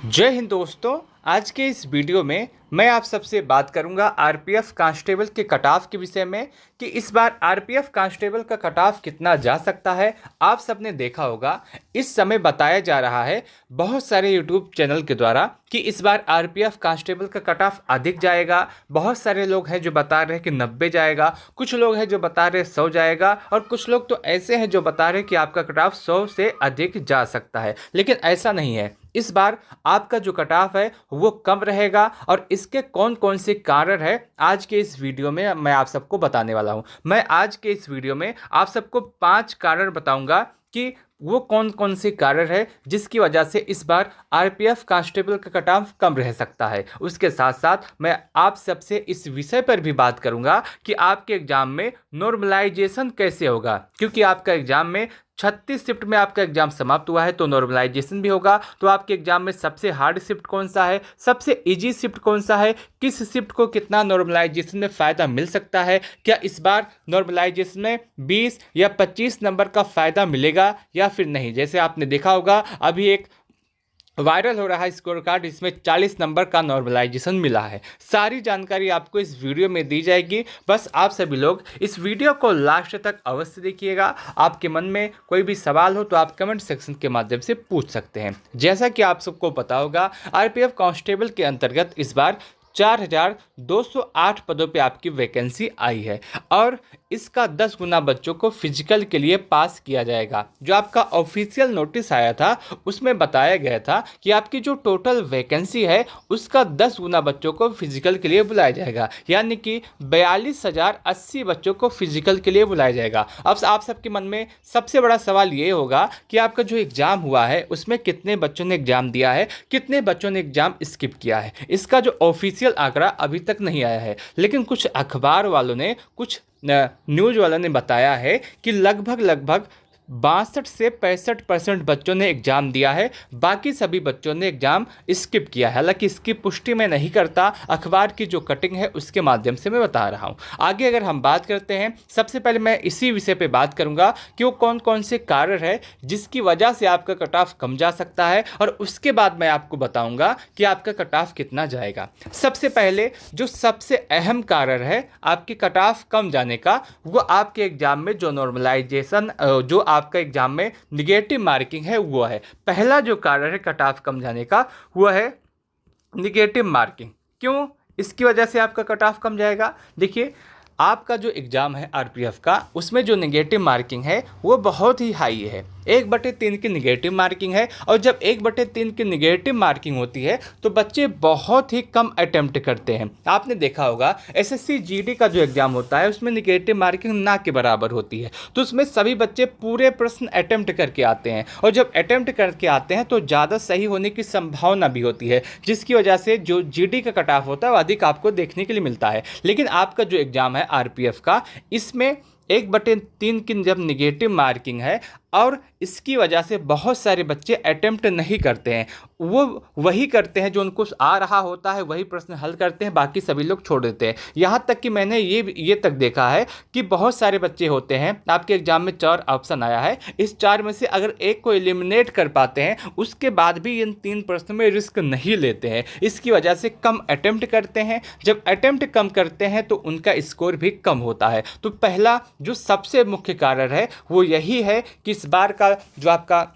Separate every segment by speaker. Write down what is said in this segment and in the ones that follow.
Speaker 1: जय हिंद दोस्तों। आज के इस वीडियो में मैं आप सबसे बात करूंगा आरपीएफ कांस्टेबल के कट ऑफ के विषय में कि इस बार आरपीएफ कांस्टेबल का कट ऑफ कितना जा सकता है। आप सबने देखा होगा इस समय बताया जा रहा है बहुत सारे यूट्यूब चैनल के द्वारा कि इस बार आरपीएफ कांस्टेबल का कट ऑफ अधिक जाएगा। बहुत सारे लोग हैं जो बता रहे हैं कि 90 जाएगा, कुछ लोग हैं जो बता रहे हैं 100 जाएगा, और कुछ लोग तो ऐसे हैं जो बता रहे हैं कि आपका कट ऑफ 100 से अधिक जा सकता है। लेकिन ऐसा नहीं है, इस बार आपका जो कट ऑफ है वो कम रहेगा। और इसके कौन कौन से कारण है आज के इस वीडियो में मैं आप सबको बताने वाला हूं। मैं आज के इस वीडियो में आप सबको 5 कारण बताऊंगा कि वो कौन कौन से कारण है जिसकी वजह से इस बार आरपीएफ कांस्टेबल का कट ऑफ कम रह सकता है। उसके साथ साथ मैं आप सबसे इस विषय पर भी बात करूंगा कि आपके एग्जाम में नॉर्मलाइजेशन कैसे होगा, क्योंकि आपका एग्जाम में 36 शिफ्ट में आपका एग्जाम समाप्त हुआ है तो नॉर्मलाइजेशन भी होगा। तो आपके एग्जाम में सबसे हार्ड शिफ्ट कौन सा है, सबसे इजी शिफ्ट कौन सा है, किस शिफ्ट को कितना नॉर्मलाइजेशन में फ़ायदा मिल सकता है, क्या इस बार नॉर्मलाइजेशन में 20 या 25 नंबर का फ़ायदा मिलेगा या फिर नहीं। जैसे आपने देखा होगा अभी एक वायरल हो रहा है स्कोर कार्ड, इसमें 40 नंबर का नॉर्मलाइजेशन मिला है। सारी जानकारी आपको इस वीडियो में दी जाएगी। बस आप सभी लोग इस वीडियो को लास्ट तक अवश्य देखिएगा। आपके मन में कोई भी सवाल हो तो आप कमेंट सेक्शन के माध्यम से पूछ सकते हैं। जैसा कि आप सबको पता होगा आरपीएफ कांस्टेबल के अंतर्गत इस बार 4208 पदों पे आपकी वैकेंसी आई है और इसका 10 गुना बच्चों को फिजिकल के लिए पास किया जाएगा। जो आपका ऑफिशियल नोटिस आया था उसमें बताया गया था कि आपकी जो टोटल वैकेंसी है उसका 10 गुना बच्चों को फिजिकल के लिए बुलाया जाएगा, यानी कि 42,080 बच्चों को फिजिकल के लिए बुलाया जाएगा। अब आप सबके मन में सबसे बड़ा सवाल ये होगा कि आपका जो एग्ज़ाम हुआ है उसमें कितने बच्चों ने एग्ज़ाम दिया है, कितने बच्चों ने एग्ज़ाम स्किप किया है। इसका जो ऑफिशियल आंकड़ा अभी तक नहीं आया है, लेकिन कुछ अखबार वालों ने, कुछ न्यूज़ वालों ने बताया है कि लगभग 62 से 65% बच्चों ने एग्ज़ाम दिया है, बाकी सभी बच्चों ने एग्ज़ाम स्किप किया है। हालांकि इसकी पुष्टि मैं नहीं करता, अखबार की जो कटिंग है उसके माध्यम से मैं बता रहा हूं। आगे अगर हम बात करते हैं, सबसे पहले मैं इसी विषय पे बात करूंगा कि वो कौन कौन से कारण है जिसकी वजह से आपका कट ऑफ कम जा सकता है, और उसके बाद मैं आपको बताऊँगा कि आपका कट ऑफ कितना जाएगा। सबसे पहले जो सबसे अहम कारण है आपके कट ऑफ कम जाने का, वो आपके एग्ज़ाम में जो नॉर्मलाइजेशन, जो आपका एग्जाम में निगेटिव मार्किंग है वो है। पहला जो कारण है कट ऑफ कम जाने का वो है निगेटिव मार्किंग। क्यों इसकी वजह से आपका कट ऑफ कम जाएगा? देखिए, आपका जो एग्ज़ाम है आरपीएफ का उसमें जो निगेटिव मार्किंग है वो बहुत ही हाई है। 1/3 की निगेटिव मार्किंग है, और जब 1/3 की निगेटिव मार्किंग होती है तो बच्चे बहुत ही कम अटेम्प्ट करते हैं। आपने देखा होगा एसएससी जीडी का जो एग्ज़ाम होता है उसमें निगेटिव मार्किंग ना के बराबर होती है, तो उसमें सभी बच्चे पूरे प्रश्न अटेम्प्ट करके आते हैं, और जब अटेम्प्ट करके आते हैं तो ज़्यादा सही होने की संभावना भी होती है, जिसकी वजह से जो जीडी का कट ऑफ होता है वो अधिक आपको देखने के लिए मिलता है। लेकिन आपका जो एग्ज़ाम है आरपीएफ का, इसमें 1/3 की जब निगेटिव मार्किंग है और इसकी वजह से बहुत सारे बच्चे अटेम्प्ट नहीं करते हैं, वो वही करते हैं जो उनको आ रहा होता है, वही प्रश्न हल करते हैं, बाकी सभी लोग छोड़ देते हैं। यहाँ तक कि मैंने ये तक देखा है कि बहुत सारे बच्चे होते हैं, आपके एग्जाम में 4 ऑप्शन आया है, इस 4 में से अगर एक को एलिमिनेट कर पाते हैं उसके बाद भी इन 3 प्रश्न में रिस्क नहीं लेते हैं। इसकी वजह से कम अटेम्प्ट करते हैं, जब अटेम्प्ट कम करते हैं तो उनका स्कोर भी कम होता है। तो पहला जो सबसे मुख्य कारण है वो यही है कि इस बार का जो आपका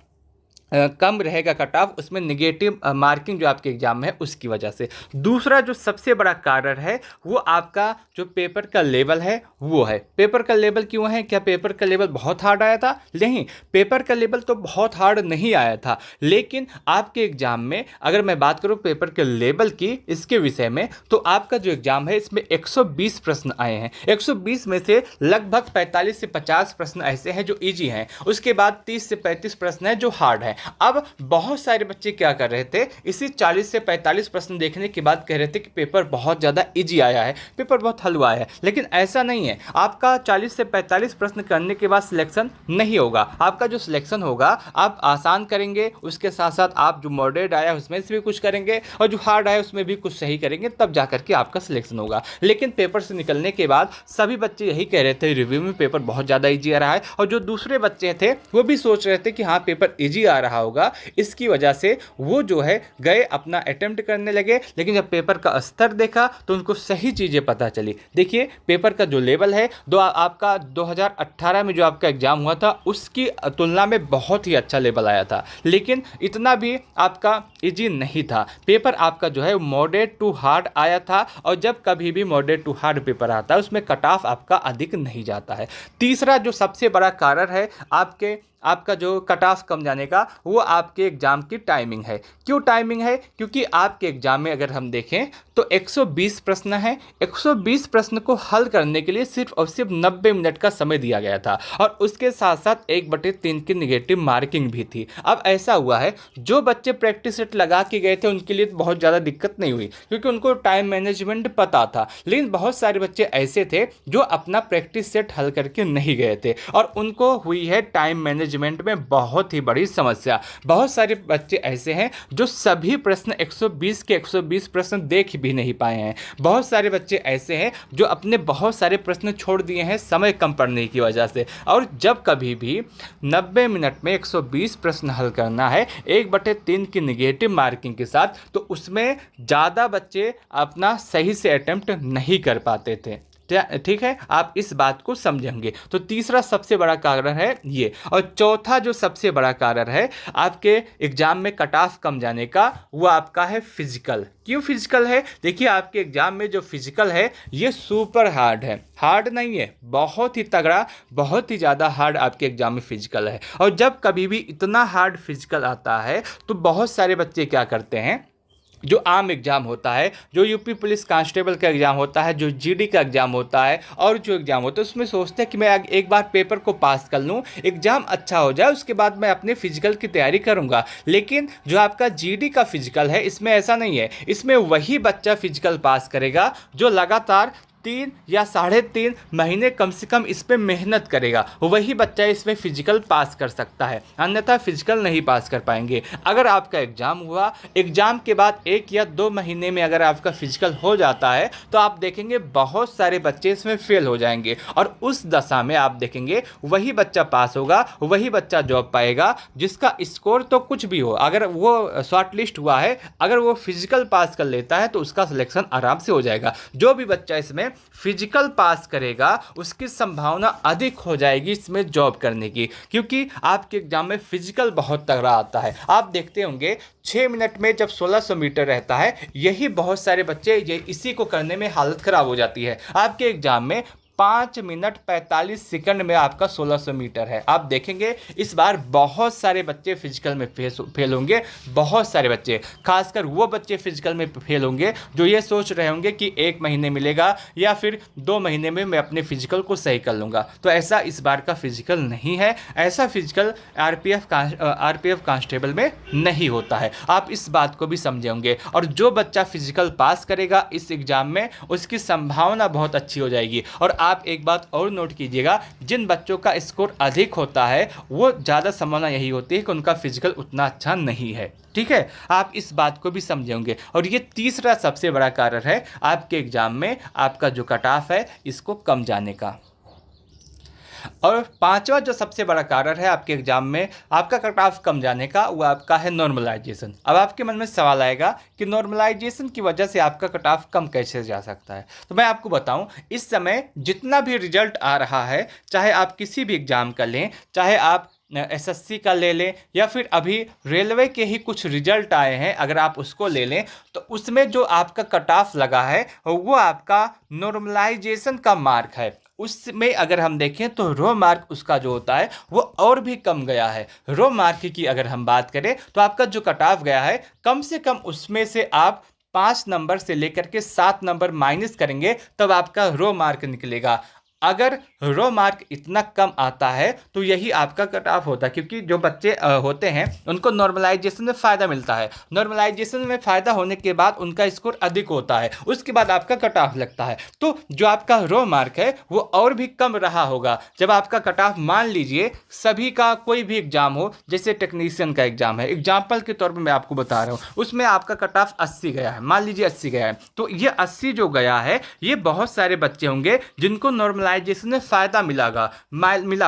Speaker 1: कम रहेगा कट ऑफ, उसमें निगेटिव मार्किंग जो आपके एग्जाम में है उसकी वजह से। दूसरा जो सबसे बड़ा कारण है वो आपका जो पेपर का लेवल है वो है। पेपर का लेवल क्यों है? क्या पेपर का लेवल बहुत हार्ड आया था? नहीं, पेपर का लेवल तो बहुत हार्ड नहीं आया था, लेकिन आपके एग्जाम में अगर मैं बात करूं पेपर के लेवल की, इसके विषय में, तो आपका जो एग्जाम है इसमें 120 प्रश्न आए हैं। 120 में से लगभग 45 से 50 प्रश्न ऐसे हैं जो ईजी हैं, उसके बाद 30 से 35 प्रश्न हैं जो हार्ड हैं। अब बहुत सारे बच्चे क्या कर रहे थे, इसी 40 से 45 प्रश्न देखने के बाद कह रहे थे कि पेपर बहुत ज़्यादा इजी आया है, पेपर बहुत हलवा है। लेकिन ऐसा नहीं है, आपका 40 से 45 प्रश्न करने के बाद सिलेक्शन नहीं होगा। आपका जो सिलेक्शन होगा आप आसान करेंगे, उसके साथ साथ आप जो मॉडरेट आया उसमें से भी कुछ करेंगे, और जो हार्ड आया उसमें भी कुछ सही करेंगे, तब जा करके आपका सिलेक्शन होगा। लेकिन पेपर से निकलने के बाद सभी बच्चे यही कह रहे थे रिव्यू में पेपर बहुत ज़्यादा ईजी आ रहा है, और जो दूसरे बच्चे थे वो भी सोच रहे थे कि हाँ पेपर ईजी आ रहा रहा होगा, इसकी वजह से वो जो है गए अपना अटेम्प्ट करने लगे, लेकिन जब पेपर का स्तर देखा तो उनको सही चीज़ें पता चली। देखिए पेपर का जो लेवल है आपका 2018 में जो आपका एग्ज़ाम हुआ था उसकी तुलना में बहुत ही अच्छा लेवल आया था, लेकिन इतना भी आपका इजी नहीं था। पेपर आपका जो है मॉडरेट टू हार्ड आया था, और जब कभी भी मॉडरेट टू हार्ड पेपर आता है उसमें कट ऑफ आपका अधिक नहीं जाता है। तीसरा जो सबसे बड़ा कारण है आपका जो कट ऑफ कम जाने का, वो आपके एग्ज़ाम की टाइमिंग है। क्यों टाइमिंग है? क्योंकि आपके एग्ज़ाम में अगर हम देखें तो 120 प्रश्न है। 120 प्रश्न को हल करने के लिए सिर्फ और सिर्फ 90 मिनट का समय दिया गया था, और उसके साथ साथ 1/3 की निगेटिव मार्किंग भी थी। अब ऐसा हुआ है, जो बच्चे प्रैक्टिस सेट लगा के गए थे उनके लिए बहुत ज़्यादा दिक्कत नहीं हुई, क्योंकि उनको टाइम मैनेजमेंट पता था। लेकिन बहुत सारे बच्चे ऐसे थे जो अपना प्रैक्टिस सेट हल करके नहीं गए थे, और उनको हुई है टाइम मैनेजमेंट में बहुत ही बड़ी समस्या। बहुत सारे बच्चे ऐसे हैं जो सभी प्रश्न 120 के 120 प्रश्न देख भी नहीं पाए हैं। बहुत सारे बच्चे ऐसे हैं जो अपने बहुत सारे प्रश्न छोड़ दिए हैं समय कम पड़ने की वजह से। और जब कभी भी 90 मिनट में 120 प्रश्न हल करना है 1/3 की निगेटिव मार्किंग के साथ, तो उसमें ज़्यादा बच्चे अपना सही से अटेम्प्ट नहीं कर पाते थे। ठीक है, आप इस बात को समझेंगे। तो तीसरा सबसे बड़ा कारण है ये। और चौथा जो सबसे बड़ा कारण है आपके एग्जाम में कट ऑफ कम जाने का, वो आपका है फिजिकल। क्यों फिजिकल है? देखिए आपके एग्जाम में जो फिजिकल है ये सुपर हार्ड है, हार्ड नहीं है, बहुत ही तगड़ा, बहुत ही ज़्यादा हार्ड आपके एग्जाम में फिजिकल है। और जब कभी भी इतना हार्ड फिजिकल आता है तो बहुत सारे बच्चे क्या करते हैं, जो आम एग्ज़ाम होता है, जो यूपी पुलिस कांस्टेबल का एग्ज़ाम होता है, जो जीडी का एग्ज़ाम होता है, और जो एग्ज़ाम होता है उसमें सोचते हैं कि मैं एक बार पेपर को पास कर लूँ, एग्ज़ाम अच्छा हो जाए, उसके बाद मैं अपने फिजिकल की तैयारी करूँगा। लेकिन जो आपका जीडी का फिजिकल है इसमें ऐसा नहीं है। इसमें वही बच्चा फिजिकल पास करेगा जो लगातार 3 या 3.5 महीने कम से कम इस पर मेहनत करेगा, वही बच्चा इसमें फिजिकल पास कर सकता है, अन्यथा फिजिकल नहीं पास कर पाएंगे। अगर आपका एग्ज़ाम हुआ, एग्ज़ाम के बाद 1 या 2 महीने में अगर आपका फिजिकल हो जाता है तो आप देखेंगे बहुत सारे बच्चे इसमें फेल हो जाएंगे, और उस दशा में आप देखेंगे वही बच्चा पास होगा, वही बच्चा जॉब पाएगा जिसका स्कोर तो कुछ भी हो। अगर वो शॉर्ट लिस्ट हुआ है, अगर वो फिजिकल पास कर लेता है तो उसका सिलेक्शन आराम से हो जाएगा। जो भी बच्चा इसमें फिजिकल पास करेगा उसकी संभावना अधिक हो जाएगी इसमें जॉब करने की, क्योंकि आपके एग्जाम में फिजिकल बहुत तगड़ा आता है। आप देखते होंगे 6 मिनट में जब 1600 मीटर रहता है, यही बहुत सारे बच्चे इसी को करने में हालत खराब हो जाती है। आपके एग्जाम में 5 मिनट 45 सेकंड में आपका 1600 मीटर है। आप देखेंगे इस बार बहुत सारे बच्चे फिजिकल में फेल होंगे, बहुत सारे बच्चे, खासकर वो बच्चे फिजिकल में फेल होंगे जो ये सोच रहे होंगे कि 1 महीने मिलेगा या फिर 2 महीने में मैं अपने फिजिकल को सही कर लूँगा। तो ऐसा इस बार का फिजिकल नहीं है, ऐसा फिजिकल आरपीएफ कांस्टेबल में नहीं होता है। आप इस बात को भी समझे होंगे। और जो बच्चा फिजिकल पास करेगा इस एग्ज़ाम में, उसकी संभावना बहुत अच्छी हो जाएगी। और आप एक बात और नोट कीजिएगा, जिन बच्चों का स्कोर अधिक होता है वो ज़्यादा संभावना यही होती है कि उनका फिजिकल उतना अच्छा नहीं है। ठीक है, आप इस बात को भी समझे होंगे। और ये तीसरा सबसे बड़ा कारण है आपके एग्जाम में आपका जो कट ऑफ है इसको कम जाने का। और पांचवा जो सबसे बड़ा कारण है आपके एग्जाम में आपका कट ऑफ कम जाने का, वो आपका है नॉर्मलाइजेशन। अब आपके मन में सवाल आएगा कि नॉर्मलाइजेशन की वजह से आपका कट ऑफ कम कैसे जा सकता है। तो मैं आपको बताऊं, इस समय जितना भी रिजल्ट आ रहा है, चाहे आप किसी भी एग्जाम का लें, चाहे आप एसएससी का ले लें, या फिर अभी रेलवे के ही कुछ रिजल्ट आए हैं, अगर आप उसको ले लें तो उसमें जो आपका कट ऑफ लगा है वो आपका नॉर्मलाइजेशन का मार्क है। उसमें अगर हम देखें तो रो मार्क उसका जो होता है वो और भी कम गया है। रो मार्क की अगर हम बात करें तो आपका जो कट ऑफ गया है, कम से कम उसमें से आप 5 नंबर से लेकर के 7 नंबर माइनस करेंगे तब आपका रो मार्क निकलेगा। अगर रो मार्क इतना कम आता है तो यही आपका कट ऑफ होता है, क्योंकि जो बच्चे होते हैं उनको नॉर्मलाइजेशन में फ़ायदा मिलता है। नॉर्मलाइजेशन में फ़ायदा होने के बाद उनका स्कोर अधिक होता है, उसके बाद आपका कट ऑफ लगता है। तो जो आपका रो मार्क है वो और भी कम रहा होगा जब आपका कट ऑफ, मान लीजिए सभी का कोई भी एग्जाम हो, जैसे टेक्नीशियन का एग्जाम है, एग्जाम्पल के तौर पर मैं आपको बता रहा हूँ, उसमें आपका कट ऑफ 80 गया है, मान लीजिए 80 गया है, तो ये 80 जो गया है ये बहुत सारे बच्चे होंगे जिनको नॉर्मलाइज नॉर्मलाइजेशन में फ़ायदा मिला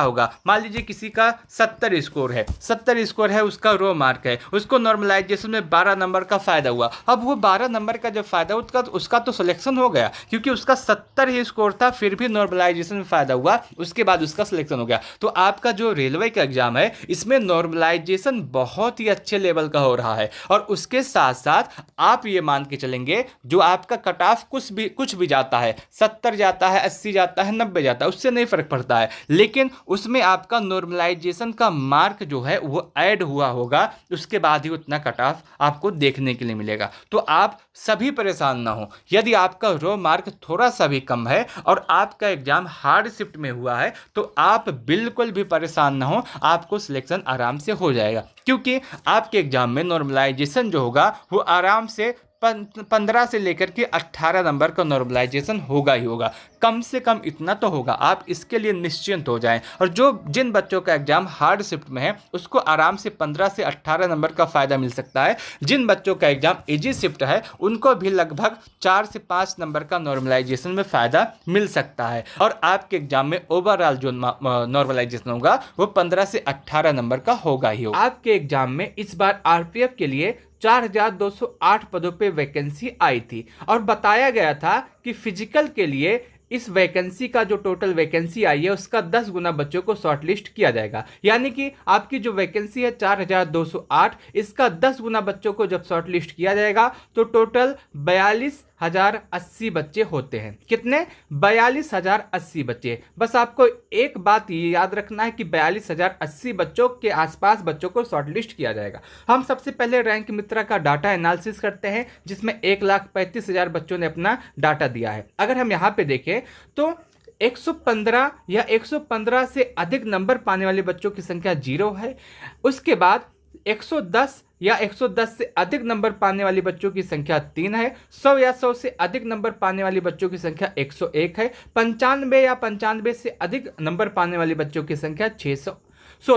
Speaker 1: होगा। मान लीजिए किसी का 70 स्कोर है, 70 स्कोर है, उसका रो मार्क है, उसको नॉर्मलाइजेशन में 12 नंबर का फ़ायदा हुआ। अब वो 12 नंबर का जब फ़ायदा उसका तो सिलेक्शन हो गया, क्योंकि उसका 70 ही स्कोर था, फिर भी नॉर्मलाइजेशन में फ़ायदा हुआ, उसके बाद उसका सिलेक्शन हो गया। तो आपका जो रेलवे का एग्जाम है इसमें नॉर्मलाइजेशन बहुत ही अच्छे लेवल का हो रहा है, और उसके साथ साथ आप ये मान के चलेंगे जो आपका कट ऑफ कुछ भी जाता है, 70 जाता है, 80 जाता है, 90 जाता है, उससे नहीं फर्क पड़ता है, लेकिन उसमें आपका नॉर्मलाइजेशन का मार्क जो है वो ऐड हुआ होगा, उसके बाद ही उतना कट ऑफ आपको देखने के लिए मिलेगा। तो आप सभी परेशान ना हो, यदि आपका रो मार्क थोड़ा सा भी कम है और आपका एग्जाम हार्ड शिफ्ट में हुआ है तो आप बिल्कुल भी परेशान ना हो, आपको सिलेक्शन आराम से हो जाएगा, क्योंकि आपके एग्जाम में नॉर्मलाइजेशन जो होगा वो आराम से 15 से लेकर के 18 नंबर का नॉर्मलाइजेशन होगा ही होगा, कम से कम इतना तो होगा। आप इसके लिए निश्चिंत हो जाएं। और जिन बच्चों का एग्जाम हार्ड शिफ्ट में है उसको आराम से 15 से 18 नंबर का फ़ायदा मिल सकता है। जिन बच्चों का एग्जाम इजी शिफ्ट है उनको भी लगभग 4 से 5 नंबर का नॉर्मलाइजेशन में फ़ायदा मिल सकता है, और आपके एग्जाम में ओवरऑल जो नॉर्मलाइजेशन होगा वो 15 से 18 नंबर का होगा ही होगा। आपके एग्जाम में इस बार आरपीएफ के लिए 4208 पदों पे वैकेंसी आई थी, और बताया गया था कि फिजिकल के लिए इस वैकेंसी का जो टोटल वैकेंसी आई है उसका 10 गुना बच्चों को शॉर्टलिस्ट किया जाएगा। यानी कि आपकी जो वैकेंसी है 4208, इसका 10 गुना बच्चों को जब शॉर्टलिस्ट किया जाएगा तो टोटल 42,080 बच्चे होते हैं। कितने? 42,080 बच्चे। बस आपको एक बात ये याद रखना है कि 42,080 बच्चों के आसपास बच्चों को शॉर्टलिस्ट किया जाएगा। हम सबसे पहले रैंक मित्रा का डाटा एनालिसिस करते हैं, जिसमें 1,35,000 बच्चों ने अपना डाटा दिया है। अगर हम यहाँ पे देखें तो 115 या 115 से अधिक नंबर पाने वाले बच्चों की संख्या 0 है। उसके बाद 110 या 110 से अधिक नंबर पाने वाले बच्चों की संख्या 3 है। 100 या 100 से अधिक नंबर पाने वाले बच्चों की संख्या 101 है। 95 या 95 से अधिक नंबर पाने वाले बच्चों की संख्या 616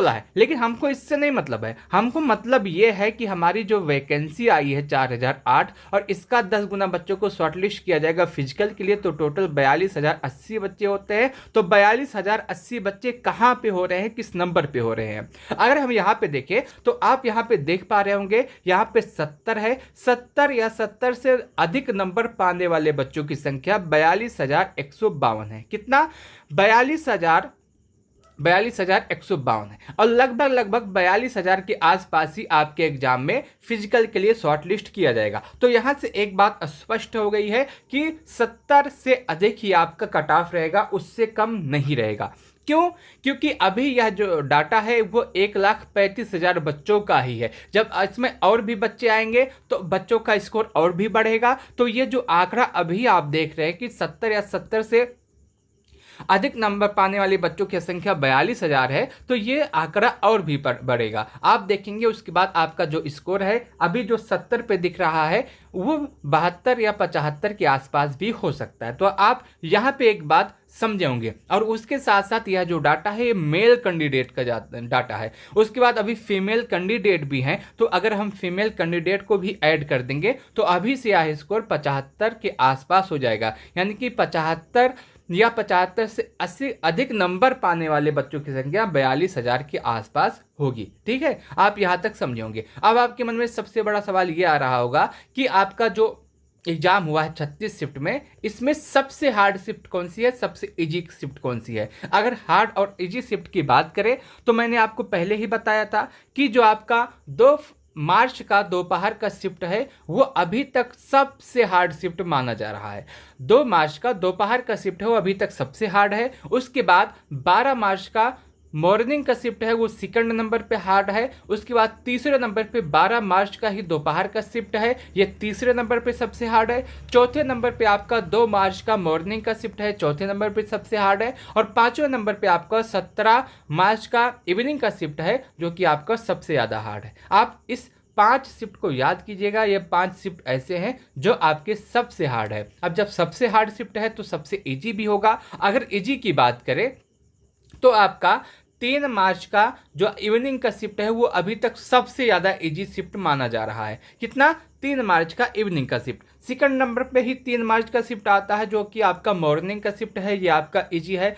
Speaker 1: है। लेकिन हमको इससे नहीं मतलब है, हमको मतलब ये है कि हमारी जो वैकेंसी आई है 4008 और इसका 10 गुना बच्चों को शॉर्टलिस्ट किया जाएगा फिजिकल के लिए, तो टोटल 42,080 बच्चे होते हैं। तो 42,080 बच्चे कहाँ पे हो रहे हैं, किस नंबर पे हो रहे हैं? अगर हम यहाँ पे देखें तो आप यहाँ पे देख पा रहे होंगे, यहाँ पे 70 है। 70 या 70 से अधिक नंबर पाने वाले बच्चों की संख्या 42,152 है। कितना? 42,152 है, और लगभग 42,000 के आसपास ही आपके एग्जाम में फिजिकल के लिए शॉर्टलिस्ट किया जाएगा। तो यहां से एक बात स्पष्ट हो गई है कि 70 से अधिक ही आपका कट ऑफ रहेगा, उससे कम नहीं रहेगा। क्यों? क्योंकि अभी यह जो डाटा है वो 1,35,000 बच्चों का ही है। जब इसमें और भी बच्चे आएंगे तो बच्चों का स्कोर और भी बढ़ेगा। तो ये जो आंकड़ा अभी आप देख रहे हैं कि 70 या 70 से अधिक नंबर पाने वाले बच्चों की संख्या 42,000 है, तो ये आंकड़ा और भी बढ़ेगा। आप देखेंगे उसके बाद आपका जो स्कोर है अभी जो 70 पे दिख रहा है वो 72 या 75 के आसपास भी हो सकता है। तो आप यहाँ पे एक बात समझे होंगे। और उसके साथ साथ यह जो डाटा है ये मेल कैंडिडेट का डाटा है। उसके बाद अभी फीमेल कैंडिडेट भी हैं, तो अगर हम फीमेल कैंडिडेट को भी ऐड कर देंगे तो अभी से यह स्कोर 75 के आसपास हो जाएगा। यानी कि 75 या 75 से 80 अधिक नंबर पाने वाले बच्चों की संख्या 42,000 के आसपास होगी। ठीक है, आप यहाँ तक समझे होंगे। अब आपके मन में सबसे बड़ा सवाल ये आ रहा होगा कि आपका जो एग्जाम हुआ है 36 शिफ्ट में, इसमें सबसे हार्ड शिफ्ट कौन सी है, सबसे इजी शिफ्ट कौन सी है? अगर हार्ड और इजी शिफ्ट की बात करें तो मैंने आपको पहले ही बताया था कि जो आपका 2 मार्च का दोपहर का शिफ्ट है वो अभी तक सबसे हार्ड शिफ्ट माना जा रहा है। 2 मार्च का दोपहर का शिफ्ट है वो अभी तक सबसे हार्ड है। उसके बाद 12 मार्च का मॉर्निंग का शिफ्ट है वो सेकंड नंबर पे हार्ड है। उसके बाद तीसरे नंबर पे 12 मार्च का ही दोपहर का शिफ्ट है, ये तीसरे नंबर पे सबसे हार्ड है। चौथे नंबर पे आपका 2 मार्च का मॉर्निंग का शिफ्ट है, चौथे नंबर पे सबसे हार्ड है। और पांचवें नंबर पे आपका 17 मार्च का इवनिंग का शिफ्ट है जो कि आपका सबसे ज़्यादा हार्ड है। आप इस 5 शिफ्ट को याद कीजिएगा, ये 5 शिफ्ट ऐसे हैं जो आपके सबसे हार्ड है। अब जब सबसे हार्ड शिफ्ट है तो सबसे इजी भी होगा। अगर इजी की बात करें तो आपका 3 मार्च का जो इवनिंग का शिफ्ट है वो अभी तक सबसे ज़्यादा इजी शिफ्ट माना जा रहा है। कितना? 3 मार्च का इवनिंग का शिफ्ट। सेकंड नंबर पे ही 3 मार्च का शिफ्ट आता है जो कि आपका मॉर्निंग का शिफ्ट है, ये आपका इजी है।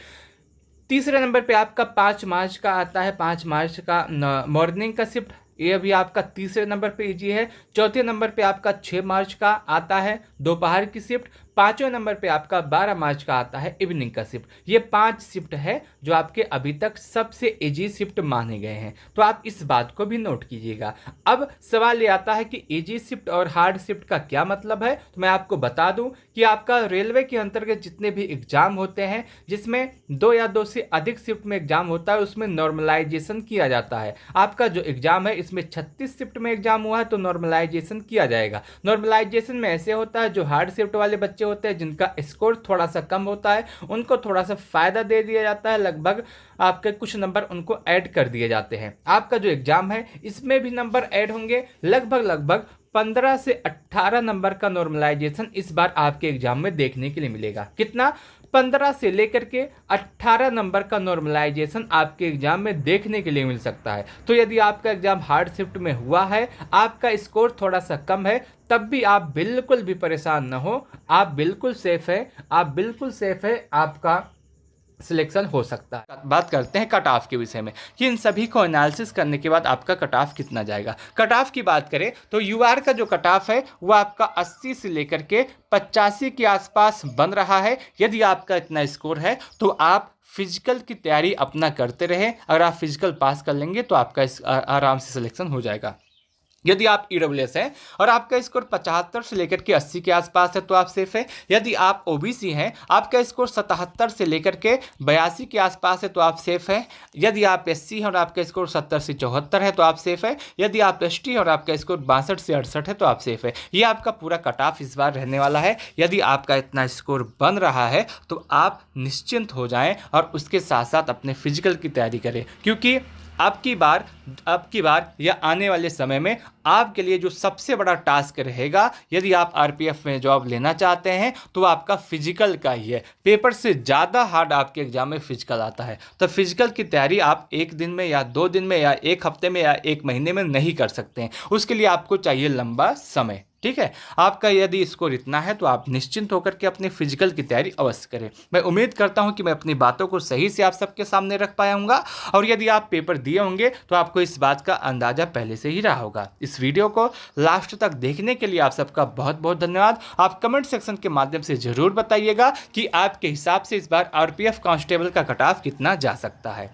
Speaker 1: तीसरे नंबर पे आपका 5 मार्च का आता है, 5 मार्च का मॉर्निंग का शिफ्ट, ये भी आपका तीसरे नंबर पे इजी है। चौथे नंबर पे आपका 6 मार्च का आता है दोपहर की शिफ्ट। पाँचवें नंबर पे आपका 12 मार्च का आता है इवनिंग का शिफ्ट। ये 5 शिफ्ट है जो आपके अभी तक सबसे इजी शिफ्ट माने गए हैं, तो आप इस बात को भी नोट कीजिएगा। अब सवाल ये आता है कि इजी शिफ्ट और हार्ड शिफ्ट का क्या मतलब है, तो मैं आपको बता दूं कि आपका रेलवे के अंतर्गत जितने भी एग्जाम होते हैं जिसमें 2 या 2 से अधिक शिफ्ट में एग्जाम होता है उसमें नॉर्मलाइजेशन किया जाता है। आपका जो एग्जाम है इसमें 36 शिफ्ट में एग्जाम हुआ है तो नॉर्मलाइजेशन किया जाएगा। नॉर्मलाइजेशन में ऐसे होता है जो हार्ड शिफ्ट वाले बच्चे होते हैं जिनका स्कोर थोड़ा सा कम होता है उनको थोड़ा सा फायदा दे दिया जाता है, लगभग आपके कुछ नंबर उनको ऐड कर दिए जाते हैं। आपका जो एग्जाम है इसमें भी नंबर ऐड होंगे, लगभग 15 से 18 नंबर का नॉर्मलाइजेशन इस बार आपके एग्जाम में देखने के लिए मिलेगा। कितना? 15 से लेकर के 18 नंबर का नॉर्मलाइजेशन आपके एग्जाम में देखने के लिए मिल सकता है। तो यदि आपका एग्जाम हार्ड शिफ्ट में हुआ है, आपका स्कोर थोड़ा सा कम है, तब भी आप बिल्कुल भी परेशान न हो, आप बिल्कुल सेफ है, आपका सिलेक्शन हो सकता है। बात करते हैं कट ऑफ के विषय में कि इन सभी को एनालिसिस करने के बाद आपका कट ऑफ कितना जाएगा। कट ऑफ की बात करें तो यूआर का जो कट ऑफ है वो आपका 80 से लेकर के 85 के आसपास बन रहा है। यदि आपका इतना स्कोर है तो आप फिजिकल की तैयारी अपना करते रहें। अगर आप फिजिकल पास कर लेंगे तो आपका आराम से सिलेक्शन हो जाएगा। यदि आप ईडब्ल्यूएस हैं और आपका स्कोर 75 से लेकर के 80 के आसपास है तो आप सेफ है। यदि आप ओबीसी हैं, आपका स्कोर 77 से लेकर के 82 के आसपास है तो आप सेफ है। यदि आप एससी हैं और आपका स्कोर 70 से 74 है तो आप सेफ है। यदि आप एसटी और आपका स्कोर 62 से 68 है तो आप सेफ है। ये आपका पूरा कट ऑफ इस बार रहने वाला है। यदि आपका इतना स्कोर बन रहा है तो आप निश्चिंत हो जाएं और उसके साथ साथ अपने फिजिकल की तैयारी करें, क्योंकि आपकी बार या आने वाले समय में आपके लिए जो सबसे बड़ा टास्क रहेगा, यदि आप आरपीएफ में जॉब लेना चाहते हैं तो आपका फिजिकल का ही है। पेपर से ज़्यादा हार्ड आपके एग्जाम में फिजिकल आता है, तो फिजिकल की तैयारी आप 1 दिन में या 2 दिन में या 1 हफ्ते में या 1 महीने में नहीं कर सकते हैं। उसके लिए आपको चाहिए लंबा समय। ठीक है, आपका यदि स्कोर इतना है तो आप निश्चिंत होकर के अपने फिजिकल की तैयारी अवश्य करें। मैं उम्मीद करता हूं कि मैं अपनी बातों को सही से आप सबके सामने रख पाया हूँगा, और यदि आप पेपर दिए होंगे तो आपको इस बात का अंदाजा पहले से ही रहा होगा। इस वीडियो को लास्ट तक देखने के लिए आप सबका बहुत बहुत धन्यवाद। आप कमेंट सेक्शन के माध्यम से ज़रूर बताइएगा कि आपके हिसाब से इस बार आरपीएफ कांस्टेबल का कट ऑफ कितना जा सकता है।